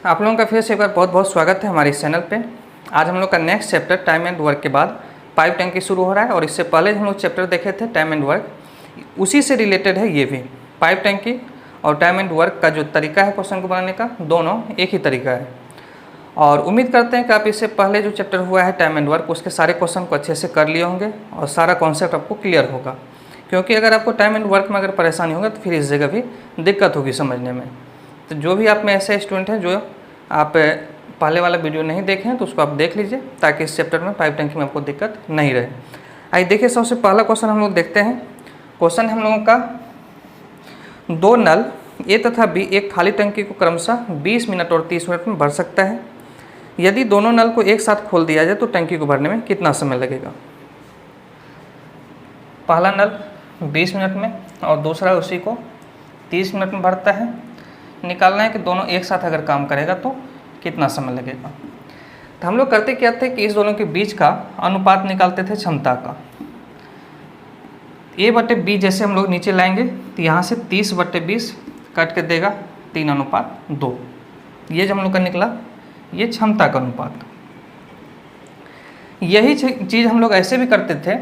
आप लोगों का फिर से एक बार बहुत बहुत स्वागत है हमारे इस चैनल पे। आज हम लोग का next chapter time and work के बाद पाइप टैंकी शुरू हो रहा है और इससे पहले हम लोग चैप्टर देखे थे टाइम एंड वर्क, उसी से रिलेटेड है ये भी। पाइप टैंकी और टाइम एंड वर्क का जो तरीका है क्वेश्चन को बनाने का, दोनों एक ही तरीका है। और उम्मीद करते हैं कि आप इससे पहले जो चैप्टर हुआ है टाइम एंड वर्क, उसके सारे क्वेश्चन को अच्छे से कर लिए होंगे और सारा कॉन्सेप्ट आपको क्लियर होगा। क्योंकि अगर आपको टाइम एंड वर्क में अगर परेशानी होगा तो फिर इस जगह भी दिक्कत होगी समझने में। तो जो भी आप में ऐसे स्टूडेंट हैं जो आप पहले वाला वीडियो नहीं देखे हैं तो उसको आप देख लीजिए, ताकि इस चैप्टर में पाइप टैंकी में आपको दिक्कत नहीं रहे। आइए देखिए, सबसे पहला क्वेश्चन हम लोग देखते हैं। क्वेश्चन हम लोगों का, दो नल ए तथा बी एक खाली टंकी को क्रमशः 20 मिनट और 30 मिनट में भर सकता है। यदि दोनों नल को एक साथ खोल दिया जाए तो टंकी को भरने में कितना समय लगेगा। पहला नल 20 मिनट में और दूसरा उसी को 30 मिनट में भरता है। निकालना है कि दोनों एक साथ अगर काम करेगा तो कितना समय लगेगा। तो हम लोग करते क्या थे कि इस दोनों के बीच का अनुपात निकालते थे क्षमता का। A/B जैसे हम लोग नीचे लाएंगे तो यहाँ से 30/20 कट के देगा 3:2। ये जो हम लोग का निकला ये क्षमता का अनुपात। यही चीज़ हम लोग ऐसे भी करते थे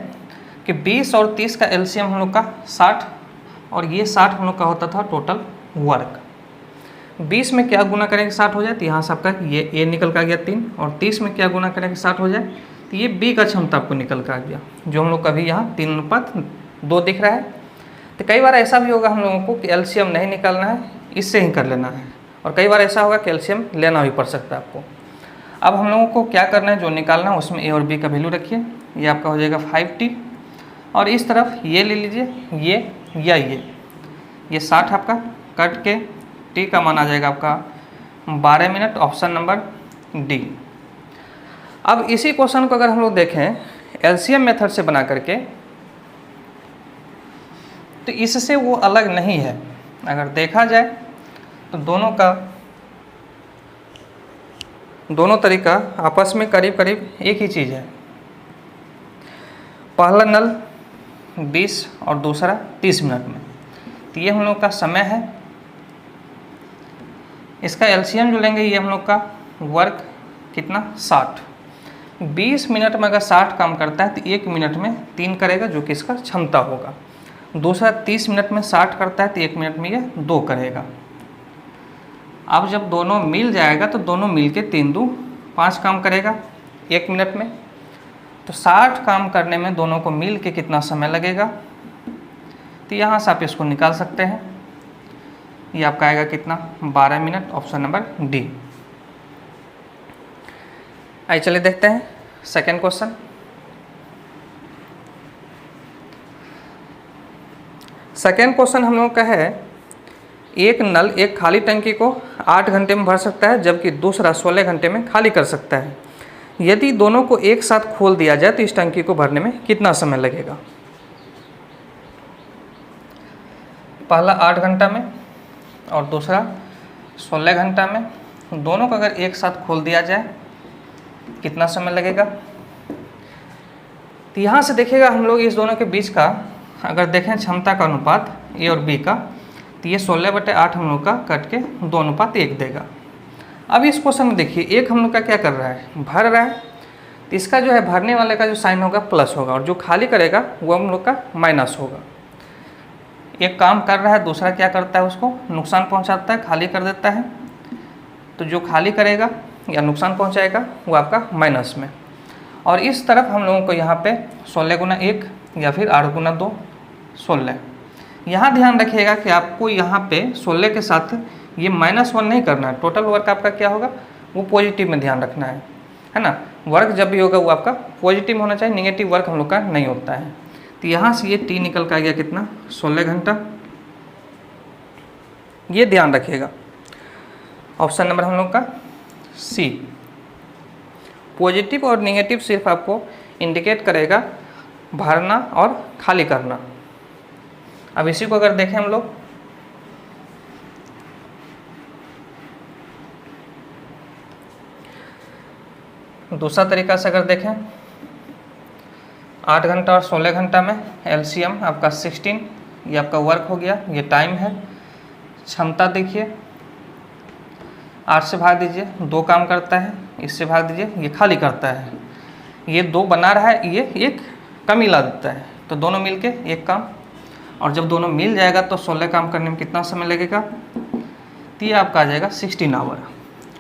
कि 20 और 30 का एलसीएम हम लोग का 60 और ये 60 हम लोग का होता था टोटल वर्क। 20 में क्या गुना करेंगे 60 हो जाए, तो यहाँ से आपका ये ए निकल का गया 3, और 30 में क्या गुना करेंगे 60 हो जाए तो ये बी का क्षमता आपको निकल का गया, जो हम लोग का भी यहाँ 3:2 दिख रहा है। तो कई बार ऐसा भी होगा हम लोगों को कि एलसीएम नहीं निकालना है, इससे ही कर लेना है, और कई बार ऐसा होगा कि एलसीएम लेना भी पड़ सकता है आपको। अब हम लोगों को क्या करना है, जो निकालना है उसमें ए और बी का वैल्यू रखिए। ये आपका हो जाएगा 5t, और इस तरफ ये ले लीजिए, ये या ये 60 आपका कट के टी का मान आ जाएगा आपका 12 मिनट, ऑप्शन नंबर डी। अब इसी क्वेश्चन को अगर हम लोग देखें एलसीएम मेथड से बना करके, तो इससे वो अलग नहीं है। अगर देखा जाए तो दोनों तरीका आपस में करीब करीब एक ही चीज़ है। पहला नल 20 और दूसरा 30 मिनट में, तो ये हम लोग का समय है। इसका एलसीएम जो लेंगे ये हम लोग का वर्क कितना 60। 20 मिनट में अगर 60 काम करता है तो 1 मिनट में 3 करेगा, जो कि इसका क्षमता होगा। दूसरा 30 मिनट में 60 करता है तो 1 मिनट में ये 2 करेगा। अब जब दोनों मिल जाएगा तो दोनों मिल के 3×2 5 काम करेगा 1 मिनट में। तो 60 काम करने में दोनों को मिल के कितना समय लगेगा, तो यहाँ से आप इसको निकाल सकते हैं। ये आपका आएगा कितना 12 मिनट, ऑप्शन नंबर डी। आइए चलिए देखते हैं सेकेंड क्वेश्चन। सेकेंड क्वेश्चन हम लोगों का है, एक नल एक खाली टंकी को 8 घंटे में भर सकता है, जबकि दूसरा 16 घंटे में खाली कर सकता है। यदि दोनों को एक साथ खोल दिया जाए तो इस टंकी को भरने में कितना समय लगेगा। पहला 8 घंटा में और दूसरा 16 घंटा में, दोनों को अगर एक साथ खोल दिया जाए कितना समय लगेगा। तो यहाँ से देखिएगा हम लोग इस दोनों के बीच का अगर देखें क्षमता का अनुपात ए और बी का, तो ये 16/8 हम लोग का कट के 2:1 देगा। अब इस क्वेश्चन में देखिए, एक हम लोग का क्या कर रहा है, भर रहा है, तो इसका जो है भरने वाले का जो साइन होगा प्लस होगा, और जो खाली करेगा वो हम लोग का माइनस होगा। एक काम कर रहा है, दूसरा क्या करता है, उसको नुकसान पहुंचाता है, खाली कर देता है। तो जो खाली करेगा या नुकसान पहुंचाएगा वो आपका माइनस में। और इस तरफ हम लोगों को यहाँ पे 16×1 या फिर 8×2 16। यहाँ ध्यान रखिएगा कि आपको यहाँ पे 16 के साथ ये -1 नहीं करना है। टोटल वर्क आपका क्या होगा वो पॉजिटिव में ध्यान रखना है ना। वर्क जब भी होगा वो आपका पॉजिटिव होना चाहिए, नेगेटिव वर्क हम लोग का नहीं होता है। तो यहाँ से ये टी निकल का गया कितना 16 घंटा। ये ध्यान रखिएगा, ऑप्शन नंबर हम लोग का सी। पॉजिटिव और नेगेटिव सिर्फ आपको इंडिकेट करेगा भरना और खाली करना। अब इसी को अगर देखें हम लोग, दूसरा तरीका से अगर देखें, 8 घंटा और 16 घंटा में एलसीएम आपका 16, ये आपका वर्क हो गया, ये टाइम है। क्षमता देखिए 8 से भाग दीजिए, 2 काम करता है, इससे भाग दीजिए, ये खाली करता है, ये 2 बना रहा है, ये एक कम मिला देता है, तो दोनों मिलके एक काम। और जब दोनों मिल जाएगा तो 16 काम करने में कितना समय लगेगा, तो ये आपका आ जाएगा 16 आवर।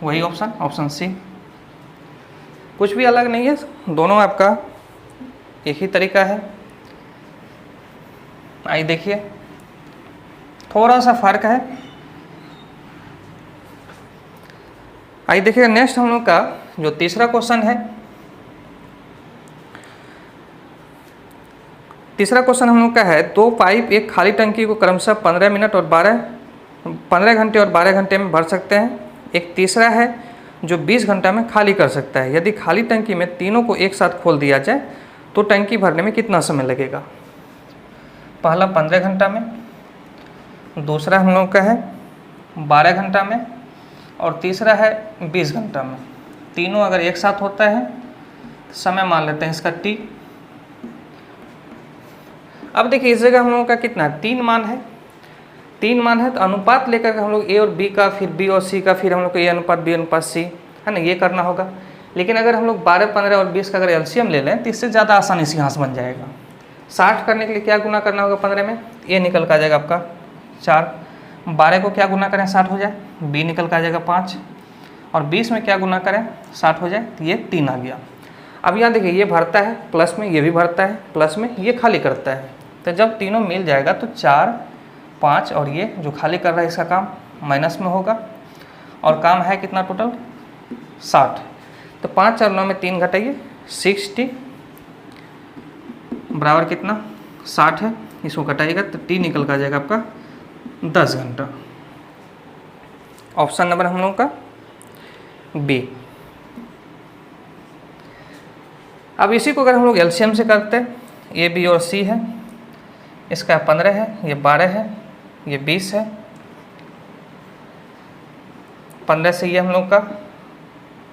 वही ऑप्शन सी, कुछ भी अलग नहीं है, दोनों आपका एक ही तरीका है। आइए देखिए, थोड़ा सा फर्क है। आइए देखिए नेक्स्ट हम लोग का जो तीसरा क्वेश्चन है, तीसरा क्वेश्चन हम लोग का है, 2 पाइप एक खाली टंकी को क्रमशः 15 घंटे और 12 घंटे में भर सकते हैं। एक तीसरा है जो 20 घंटा में खाली कर सकता है। यदि खाली टंकी में तीनों को एक साथ खोल दिया जाए तो टंकी भरने में कितना समय लगेगा। पहला 15 घंटा में, दूसरा हम लोग का है 12 घंटा में, और तीसरा है 20 घंटा में। तीनों अगर एक साथ होता है, समय मान लेते हैं इसका t। अब देखिए इस जगह हम लोगों का कितना है, 3 मान है, 3 मान है, तो अनुपात लेकर के हम लोग a और b का, फिर b और c का, फिर हम लोग को a अनुपात b अनुपात c, है ना, ये करना होगा। लेकिन अगर हम लोग 12, 15 और 20 का अगर एलसीएम ले लें तो इससे ज़्यादा आसानी से यहाँ से बन जाएगा। 60 करने के लिए क्या गुना करना होगा 15 में, a निकल का आ जाएगा आपका 4। 12 को क्या गुना करें 60 हो जाए, b निकल का आ जाएगा 5। और 20 में क्या गुना करें 60 हो जाए, तो ये 3 आ गया। अब यहाँ देखिए ये भरता है प्लस में, ये भी भरता है प्लस में, ये खाली करता है। तो जब तीनों मिल जाएगा तो 4, 5 और ये जो खाली कर रहा है इसका काम माइनस में होगा। और काम है कितना टोटल 60। तो 5 और 9 में 3 घटाइए, 60 बराबर कितना 60 है, इसको घटाइएगा तो t निकल का आ जाएगा आपका 10 घंटा। ऑप्शन नंबर हम लोग का बी। अब इसी को अगर हम लोग एलसीएम से करते हैं, ए बी और सी है, इसका 15 है, ये 12 है, ये 20 है। 15 से ये हम लोग का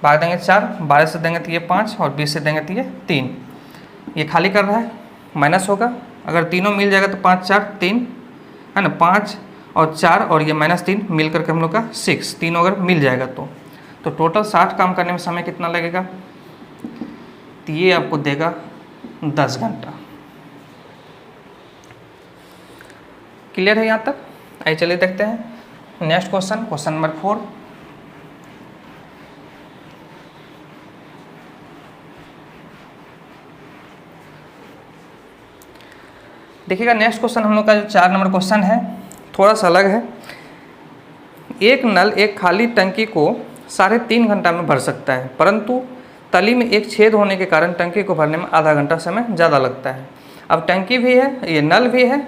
भाग देंगे 4, 12 से देंगे तो ये 5 और 20 से देंगे तो ये 3। ये खाली कर रहा है, माइनस होगा। अगर तीनों मिल जाएगा तो 5, 4, 3 है ना, 5 और 4 और ये -3 मिल करके हम लोग का 6, तीनों अगर मिल जाएगा तो टोटल 60 काम करने में समय कितना लगेगा, तो ये आपको देगा 10 घंटा। क्लियर है यहाँ तक। आइए चलिए देखते हैं नेक्स्ट क्वेश्चन, क्वेश्चन नंबर 4। देखिएगा नेक्स्ट क्वेश्चन हम लोग का जो 4 नंबर क्वेश्चन है थोड़ा सा अलग है। एक नल एक खाली टंकी को 3.5 घंटा में भर सकता है, परंतु तली में एक छेद होने के कारण टंकी को भरने में आधा घंटा समय ज़्यादा लगता है। अब टंकी भी है, ये नल भी है,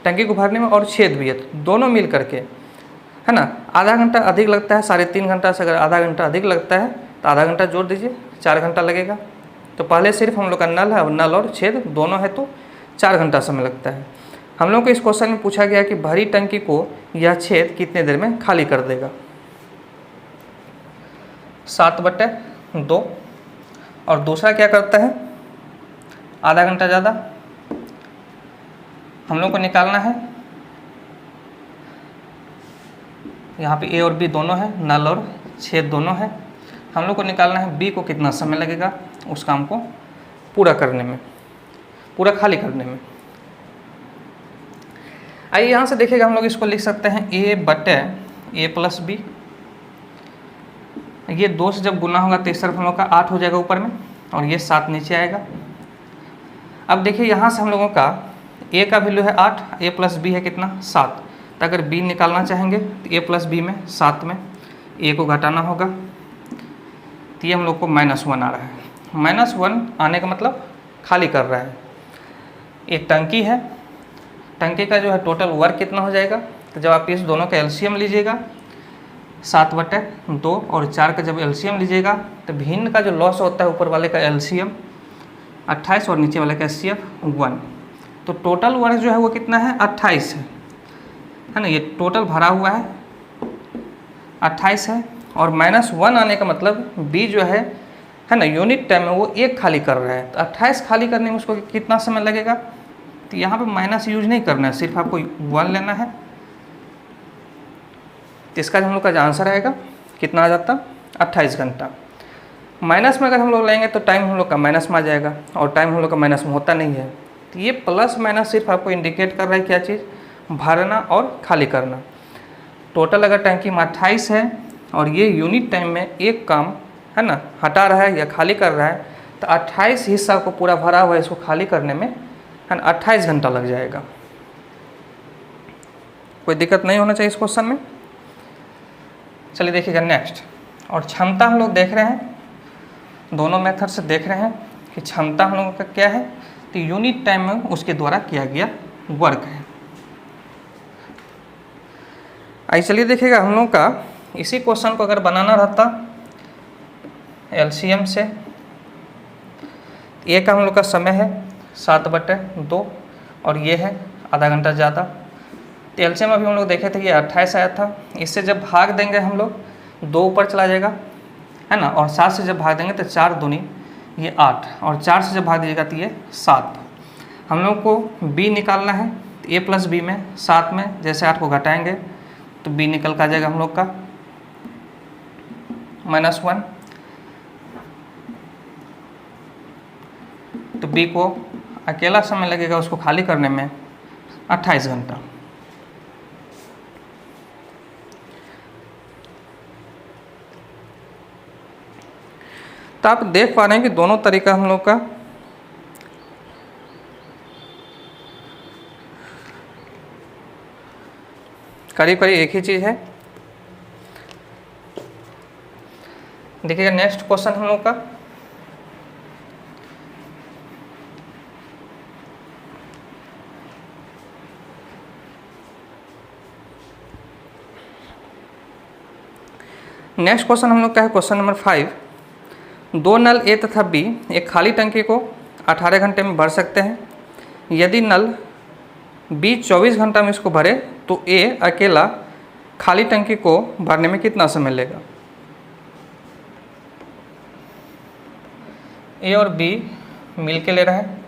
टंकी को भरने में और छेद भी है, तो दोनों मिल करके है ना आधा घंटा अधिक लगता है। 3.5 घंटा से अगर आधा घंटा अधिक लगता है तो आधा घंटा जोड़ दीजिए, 4 घंटा लगेगा। तो पहले सिर्फ हम लोग का नल है, अब नल और छेद दोनों है तो 4 घंटा समय लगता है। हम लोग को इस क्वेश्चन में पूछा गया कि भरी टंकी को यह छेद कितने देर में खाली कर देगा। 7/2। और दूसरा क्या करता है, आधा घंटा ज़्यादा। हम लोग को निकालना है, यहाँ पे ए और बी दोनों है, नल और छेद दोनों है। हम लोग को निकालना है बी को कितना समय लगेगा उस काम को पूरा करने में, पूरा खाली करने में। आइए यहाँ से देखिएगा, हम लोग इसको लिख सकते हैं a/a + b। ये 2 से जब गुना होगा तो इस तरफ हम लोग का 8 हो जाएगा ऊपर में, और ये 7 नीचे आएगा। अब देखिए यहाँ से हम लोगों का a का वैल्यू है 8, a + b है कितना 7। तो अगर b निकालना चाहेंगे तो a + b में 7 में a को घटाना होगा, तो ये हम लोग को -1 आ रहा है। -1 आने का मतलब खाली कर रहा है। एक टंकी है, टंकी का जो है टोटल वर्क कितना हो जाएगा, तो जब आप इस दोनों का एलसीएम लीजिएगा 7/2 और 4 का जब एलसीएम लीजिएगा तो भिन्न का जो लॉस होता है ऊपर वाले का एलसीएम 28 और नीचे वाले का एचसीएफ 1। तो टोटल वर्क जो है वो कितना है 28 है ना, ये टोटल भरा हुआ है 28 है। और -1 आने का मतलब बी जो है ना यूनिट टाइम में वो 1 खाली कर रहा है, तो 28 खाली करने में उसको कितना समय लगेगा। तो यहाँ पे माइनस यूज नहीं करना है, सिर्फ आपको 1 लेना है। तो इसका हम लोग का जो आंसर आएगा कितना आ जाता 28 घंटा। माइनस में अगर हम लोग लेंगे तो टाइम हम लोग का माइनस में आ जाएगा, और टाइम हम लोग का माइनस में होता नहीं है। तो ये प्लस माइनस सिर्फ आपको इंडिकेट कर रहा है क्या चीज़, भरना और खाली करना। टोटल अगर टैंकी में 28 है और ये यूनिट टाइम में एक काम है ना हटा रहा है या खाली कर रहा है, तो 28 हिस्सा को पूरा भरा हुआ है इसको खाली करने में है ना 28 घंटा लग जाएगा। कोई दिक्कत नहीं होना चाहिए इस क्वेश्चन में। चलिए देखिएगा नेक्स्ट। और क्षमता हम लोग देख रहे हैं, दोनों मेथड से देख रहे हैं कि क्षमता हम लोगों का क्या है, तो यूनिट टाइम में उसके द्वारा किया गया वर्क है। आइए चलिए देखिएगा हम लोग का इसी क्वेश्चन को अगर बनाना रहता एलसीएम से, ये का हम लोग का समय है 7/2 और ये है आधा घंटा ज़्यादा। तो एलसीएम अभी हम लोग देखे थे ये 28 आया था, इससे जब भाग देंगे हम लोग 2 ऊपर चला जाएगा है ना, और 7 से जब भाग देंगे तो 4 दूनी ये 8, और 4 से जब भाग दीजिएगा तो ये 7। हम लोग को b निकालना है, तो a प्लस बी में 7 में जैसे 8 को घटाएंगे तो b निकल का आ जाएगा हम लोग का -1। तो b को अकेला समय लगेगा उसको खाली करने में 28 घंटा। तो आप देख पा रहे हैं कि दोनों तरीका हम लोग का करीब करीब एक ही चीज़ है। देखिएगा नेक्स्ट क्वेश्चन हम लोग का, नेक्स्ट क्वेश्चन हम लोग का है क्वेश्चन नंबर 5। 2 नल ए तथा बी एक खाली टंकी को 18 घंटे में भर सकते हैं। यदि नल बी 24 घंटा में इसको भरे तो ए अकेला खाली टंकी को भरने में कितना समय लेगा। ए और बी मिल के ले रहा है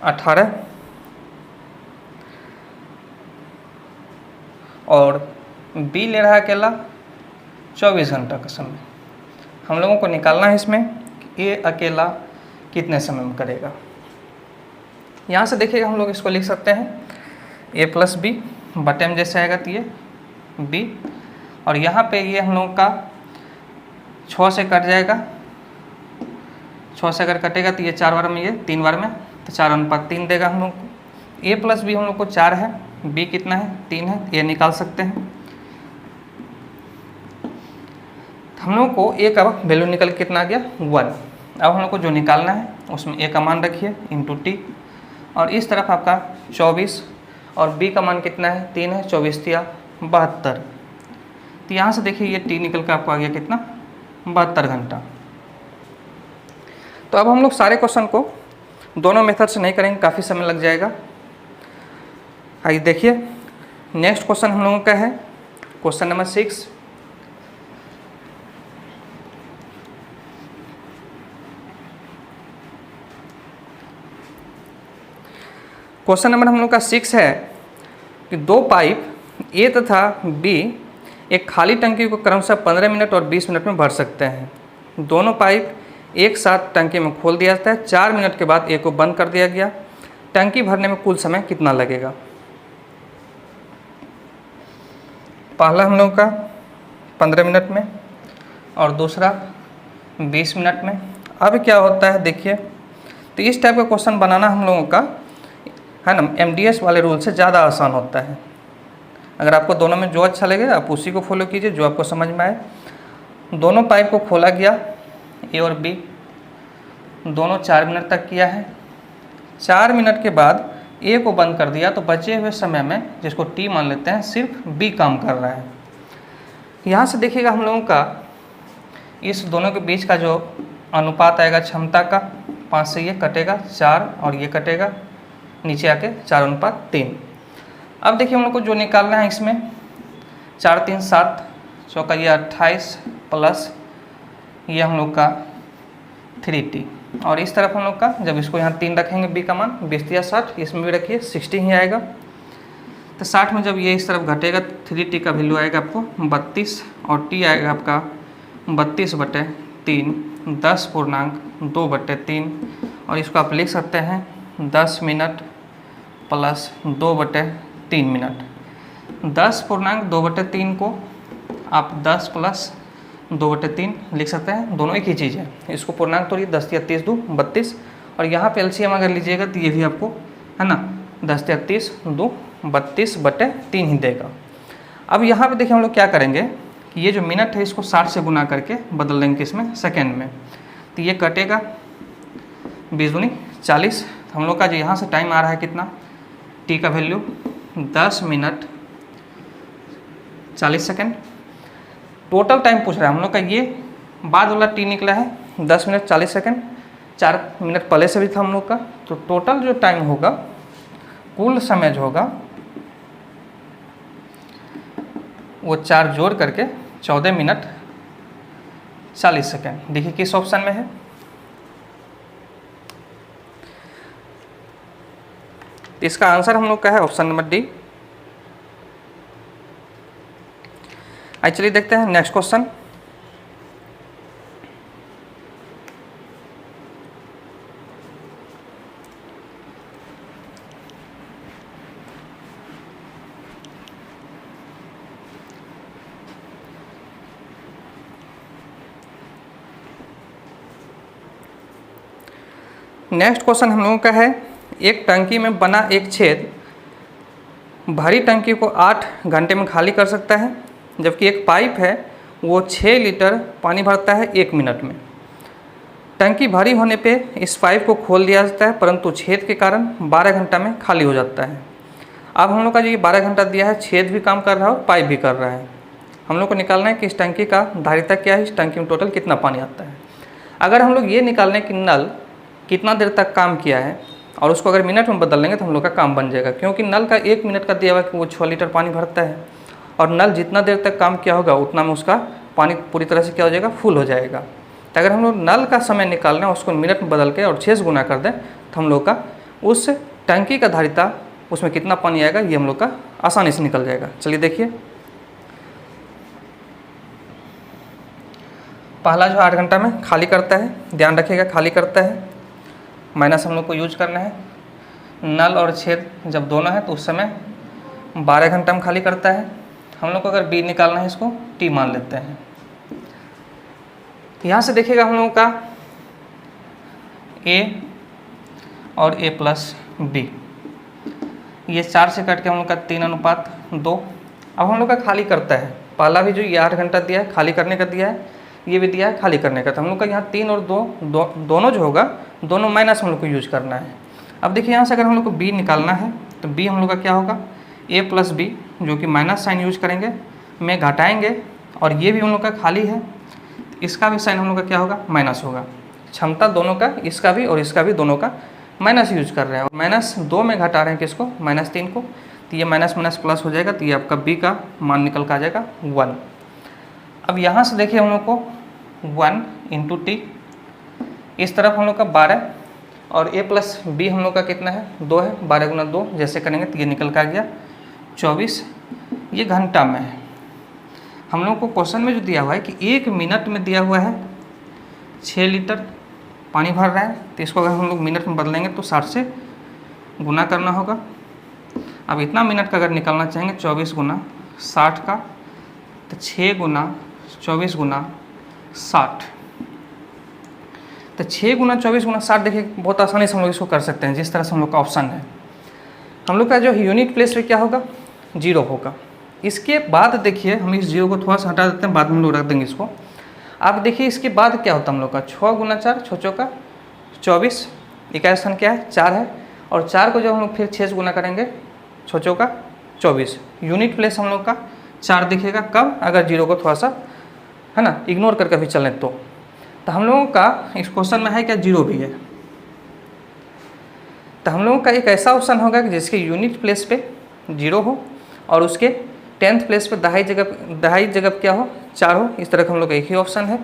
18 और बी ले रहा है अकेला 24 घंटा का समय। हम लोगों को निकालना है इसमें कि ए अकेला कितने समय में करेगा। यहाँ से देखिएगा हम लोग इसको लिख सकते हैं ए प्लस बी बटे में जैसे आएगा तो ये बी, और यहाँ पे ये हम लोग का 6 से कट जाएगा। 6 से अगर कटेगा तो ये 4 बार में, ये 3 बार में, तो 4:3 देगा हम लोग को। ए प्लस बी हम लोग को 4 है, बी कितना है 3 है, ये निकाल सकते हैं। हम लोग को ए का वैल्यू निकल कितना आ गया 1। अब हम लोग को जो निकालना है उसमें ए का मान रखिए इंटू टी, और इस तरफ आपका 24 और बी का मान कितना है 3 है, 24 तिया 72। तो यहाँ से देखिए ये टी निकल कर आपको आ गया कितना 72 घंटा। तो अब हम लोग सारे क्वेश्चन को दोनों मेथड से नहीं करेंगे, काफ़ी समय लग जाएगा। आइए देखिए नेक्स्ट क्वेश्चन हम लोगों का है क्वेश्चन नंबर 6। क्वेश्चन नंबर हम लोग का 6 है कि 2 पाइप ए तथा बी एक खाली टंकी को क्रमशः 15 मिनट और 20 मिनट में भर सकते हैं। दोनों पाइप एक साथ टंकी में खोल दिया जाता है। 4 मिनट के बाद ए को बंद कर दिया गया। टंकी भरने में कुल समय कितना लगेगा। पहला हम लोग का 15 मिनट में और दूसरा 20 मिनट में। अब क्या होता है देखिए, तो इस टाइप का क्वेश्चन बनाना हम लोगों का है ना एमडीएस वाले रूल से ज़्यादा आसान होता है। अगर आपको दोनों में जो अच्छा लगे आप उसी को फॉलो कीजिए जो आपको समझ में आए। दोनों पाइप को खोला गया ए और बी, दोनों 4 मिनट तक किया है। 4 मिनट के बाद ए को बंद कर दिया, तो बचे हुए समय में जिसको टी मान लेते हैं सिर्फ बी काम कर रहा है। यहाँ से देखिएगा हम लोगों का इस दोनों के बीच का जो अनुपात आएगा क्षमता का, 5 से ये कटेगा 4 और ये कटेगा नीचे आके 4:3। अब देखिए हम लोग को जो निकालना है इसमें 4 3 7 चौका ये 28 प्लस ये हम लोग का 3t, और इस तरफ हम लोग का जब इसको यहाँ 3 रखेंगे बी का मान 20 या 60, इसमें भी रखिए 60 ही आएगा। तो तो 60 में जब ये इस तरफ घटेगा 3t का वैल्यू आएगा आपको 32 और t आएगा आपका 32/3 10.2/3 और इसको आप लिख सकते हैं 10 मिनट प्लस 2/3 मिनट। 10.2/3 को आप 10 प्लस 2/3 लिख सकते हैं, दोनों एक ही चीज़ है। इसको पूर्णांक तोड़िए, 10 या 30 2 32 और यहाँ पे एलसीएम अगर लीजिएगा तो ये भी आपको है ना 10 या 30 2 32/3 ही देगा। अब यहाँ पे देखिए हम लोग क्या करेंगे कि ये जो मिनट है इसको 60 से गुना करके बदल देंगे किसमें, सेकेंड में। तो ये कटेगा 20 दूनी 40। हम लोग का जो यहाँ से टाइम आ रहा है कितना, टी का value 10 minute 40 second. Total time पूछ रहा है हम लोग का, ये बाद वाला टी निकला है 10 मिनट 40 सेकेंड, 4 मिनट पहले से भी था हम लोग का। तो टोटल जो टाइम होगा, कुल समय जो होगा वो 4 जोड़ करके 14 मिनट 40 सेकेंड। देखिए किस ऑप्शन में है। इसका आंसर हम लोग का है ऑप्शन नंबर डी। आइए चलिए देखते हैं नेक्स्ट क्वेश्चन। नेक्स्ट क्वेश्चन हम लोगों का है, एक टंकी में बना एक छेद भरी टंकी को 8 घंटे में खाली कर सकता है, जबकि एक पाइप है वो 6 लीटर पानी भरता है 1 मिनट में। टंकी भरी होने पे इस पाइप को खोल दिया जाता है, परंतु छेद के कारण 12 घंटा में खाली हो जाता है। अब हम लोग का जो ये 12 घंटा दिया है, छेद भी काम कर रहा है और पाइप भी कर रहा है। हम लोग को निकालना है कि इस टंकी का धारिता क्या है, इस टंकी में टोटल कितना पानी आता है। अगर हम लोग ये निकालने कि नल कितना देर तक काम किया है और उसको अगर मिनट में बदल लेंगे तो हम लोग का काम बन जाएगा, क्योंकि नल का 1 मिनट का दिया हुआ है कि वो 6 लीटर पानी भरता है और नल जितना देर तक काम किया होगा उतना में उसका पानी पूरी तरह से क्या हो जाएगा, फुल हो जाएगा। तो अगर हम लोग नल का समय निकालना है उसको मिनट में बदल के और 6 से गुना कर दें तो हम लोग का उस टंकी का धारिता उसमें कितना पानी आएगा ये हम लोग का आसानी से निकल जाएगा। चलिए देखिए, पहला जो 8 घंटा में खाली करता है, ध्यान रखिएगा खाली करता है, माइनस हम लोग को यूज करना है। नल और छेद जब दोनों है तो उस समय 12 घंटा में खाली करता है। हम लोग को अगर बी निकालना है इसको टी मान लेते हैं। यहाँ से देखिएगा हम लोगों का ए और ए प्लस बी, ये 4 से कट के हम लोग का 3:2। अब हम लोग का खाली करता है, पहला भी जो ये 8 घंटा दिया है खाली करने का दिया है, ये भी दिया है खाली करने का। तो हम लोग का यहाँ 3 और 2 दोनों जो होगा दोनों माइनस हम लोग को यूज करना है। अब देखिए यहाँ से अगर हम लोग को बी निकालना है तो बी हम लोग का क्या होगा, ए प्लस बी, जो कि माइनस साइन यूज करेंगे में घटाएंगे और ये भी हम लोग का खाली है, इसका भी साइन हम लोग का क्या होगा, माइनस होगा। क्षमता दोनों का, इसका भी और इसका भी दोनों का माइनस यूज कर रहे हैं और -2 में घटा रहे हैं किसको, -3 को। तो ये माइनस माइनस प्लस हो जाएगा, तो ये आपका बी का मान निकल कर आ जाएगा 1। अब यहाँ से देखिए हम लोग को 1 इंटू टी, इस तरफ हम लोग का 12 और a प्लस बी हम लोग का कितना है, 2 है। 12 गुना 2 जैसे करेंगे तो ये निकल कर आ गया 24। ये घंटा में है। हम लोग को क्वेश्चन में जो दिया हुआ है कि 1 मिनट में दिया हुआ है 6 लीटर पानी भर रहा है, तो इसको अगर हम लोग मिनट में बदलेंगे तो 60 से गुना करना होगा। अब इतना मिनट का अगर निकालना चाहेंगे 24 गुना 60 का, तो 6 गुना 24 गुना 60, तो 6 गुना 24 गुना 60 देखिए बहुत आसानी से हम लोग इसको कर सकते हैं, जिस तरह से हम लोग का ऑप्शन है। हम लोग का जो यूनिट प्लेस पे क्या होगा, 0 होगा। इसके बाद देखिए हम इस 0 को थोड़ा सा हटा देते हैं, बाद में हम लोग रख देंगे इसको। अब देखिए इसके बाद क्या होता है हम लोग का, 6 गुना 4 6 का 24, इकाई स्थान क्या है 4 है, और 4 को जब हम लोग फिर 6 से गुना करेंगे 6 का 24, यूनिट प्लेस हम लोग का 4 दिखेगा। कब, अगर 0 को थोड़ा सा है ना इग्नोर करके भी चलें तो हम लोगों का इस क्वेश्चन में है क्या, 0 भी है। तो हम लोगों का एक ऐसा ऑप्शन होगा कि जिसके यूनिट प्लेस पे 0 हो और उसके 10th प्लेस पे दहाई जगह क्या हो, 4 हो। इस तरह का हम लोग का एक ही ऑप्शन है।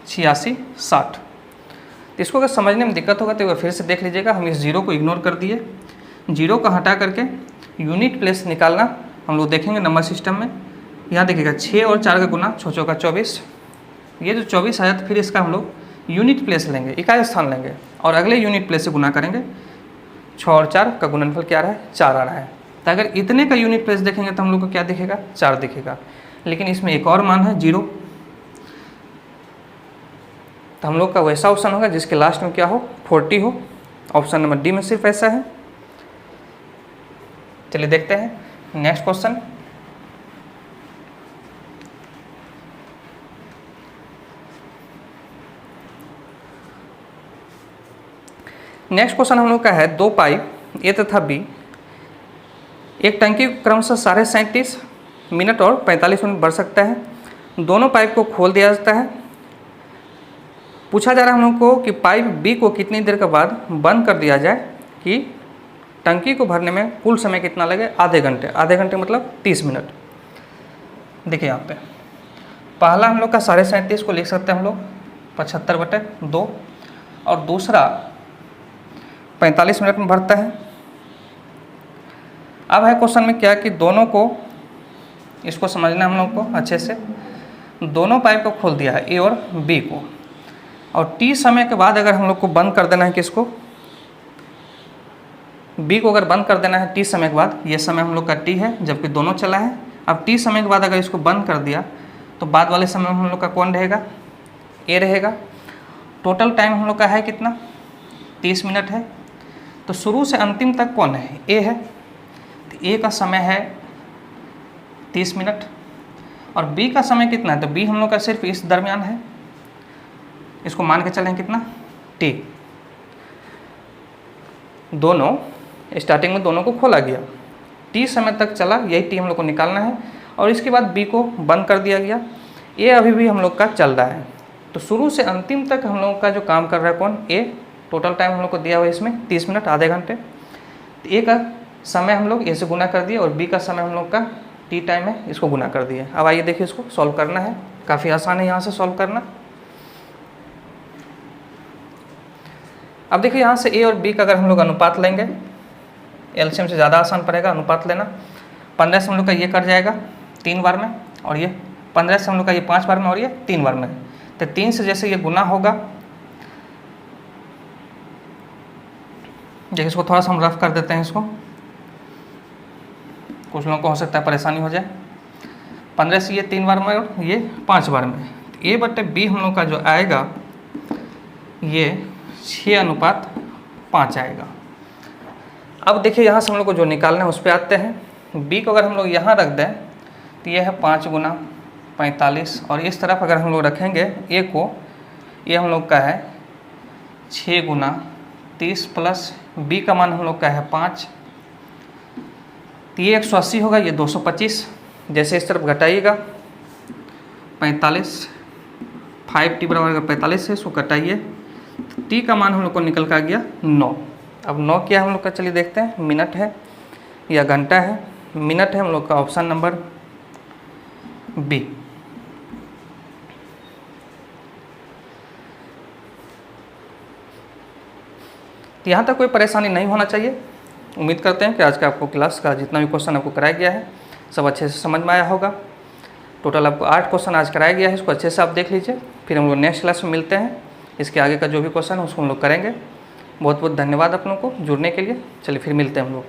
छियासी 60। तो इसको अगर समझने में दिक्कत होगा तो एक बार फिर से देख लीजिएगा। हम इस 0 को इग्नोर कर दिए, 0 को हटा करके यूनिट प्लेस निकालना हम लोग देखेंगे नंबर सिस्टम में। यहाँ देखिएगा 6 और 4 का गुना 6 चौका 24, ये जो 24 आया तो फिर इसका हम लोग यूनिट प्लेस लेंगे, इकाई स्थान लेंगे और अगले यूनिट प्लेस से गुना करेंगे। 6 और 4 का गुणनफल क्या आ रहा है, 4 आ रहा है। तो अगर इतने का यूनिट प्लेस देखेंगे तो हम लोग को क्या दिखेगा, 4 दिखेगा। लेकिन इसमें एक और मान है 0, तो हम लोग का वैसा ऑप्शन होगा जिसके लास्ट में क्या हो, 40 हो। ऑप्शन नंबर डी में सिर्फ ऐसा है। चलिए देखते हैं नेक्स्ट क्वेश्चन। नेक्स्ट क्वेश्चन हम लोग का है 2 पाइप ए तथा बी, एक टंकी क्रमशः 37.5 मिनट और 45 मिनट भर सकता है। दोनों पाइप को खोल दिया जाता है। पूछा जा रहा है हम लोग को कि पाइप बी को कितनी देर के बाद बंद कर दिया जाए कि टंकी को भरने में कुल समय कितना लगे, आधे घंटे। आधे घंटे मतलब 30 मिनट। देखिए यहाँ पे पहला हम लोग का 37.5 को लिख सकते हैं हम लोग 75/2 और दूसरा 45 मिनट में भरता है। अब है क्वेश्चन में क्या कि दोनों को, इसको समझना हम लोग को अच्छे से। दोनों पाइप को खोल दिया है ए और बी को, और टी समय के बाद अगर हम लोग को बंद कर देना है किसको, बी को अगर बंद कर देना है टी समय के बाद, ये समय हम लोग का टी है जबकि दोनों चला है। अब टी समय के बाद अगर इसको बंद कर दिया तो बाद वाले समय हम लोग का कौन रहेगा, ए रहेगा। टोटल टाइम हम लोग का है कितना, 30 मिनट है। तो शुरू से अंतिम तक कौन है, ए है। तो ए का समय है 30 मिनट और बी का समय कितना है, तो बी हम लोग का सिर्फ इस दरमियान है, इसको मान के चलें कितना, टी। दोनों स्टार्टिंग में दोनों को खोला गया, टी समय तक चला, यही टी हम लोग को निकालना है। और इसके बाद बी को बंद कर दिया गया, ए अभी भी हम लोग का चल रहा है। तो शुरू से अंतिम तक हम लोग का जो काम कर रहा है कौन, ए। टोटल टाइम हम लोग को दिया हुआ है इसमें 30 मिनट, आधे घंटे। तो ए का समय हम लोग ए से गुना कर दिए और बी का समय हम लोग का टी टाइम है, इसको गुना कर दिए। अब आइए देखिए इसको सॉल्व करना है, काफ़ी आसान है यहाँ से सॉल्व करना। अब देखिए यहाँ से ए और बी का अगर हम लोग अनुपात लेंगे, एलसीएम से ज़्यादा आसान पड़ेगा अनुपात लेना। 15 से हम लोग का ये कट जाएगा 3 बार में, और ये 15 से हम लोग का ये 5 बार में और ये 3 बार में। तो 3 से जैसे ये गुना होगा, देखिए इसको थोड़ा सा हम रफ कर देते हैं इसको, कुछ लोगों को हो सकता है परेशानी हो जाए। 15 से ये 3 बार में और ये 5 बार में। ए बटे बी हम लोग का जो आएगा ये 6:5 आएगा। अब देखिए यहाँ से हम लोग को जो निकालना है उस पर आते हैं। बी को अगर हम लोग यहाँ रख दें तो ये है 5 गुना 45, और इस तरफ अगर हम लोग रखेंगे ए को, ये हम लोग का है 6 गुना 30 प्लस बी का मान हम लोग का है 5, तो ये 180 होगा, ये 225। जैसे इस तरफ घटाइएगा 45, 5t बराबर अगर 45 है, इसको घटाइए, टी का मान हम लोग को निकल कर आ गया 9। अब 9 क्या हम लोग का, चलिए देखते हैं, मिनट है या घंटा है। मिनट है हम लोग का ऑप्शन नंबर बी। यहाँ तक कोई परेशानी नहीं होना चाहिए। उम्मीद करते हैं कि आज का आपको क्लास का जितना भी क्वेश्चन आपको कराया गया है सब अच्छे से समझ में आया होगा। टोटल आपको 8 क्वेश्चन आज कराया गया है, इसको अच्छे से आप देख लीजिए। फिर हम लोग नेक्स्ट क्लास में मिलते हैं, इसके आगे का जो भी क्वेश्चन है उसको हम लोग करेंगे। बहुत बहुत धन्यवाद आप लोगों को जुड़ने के लिए। चलिए फिर मिलते हैं हम लोग।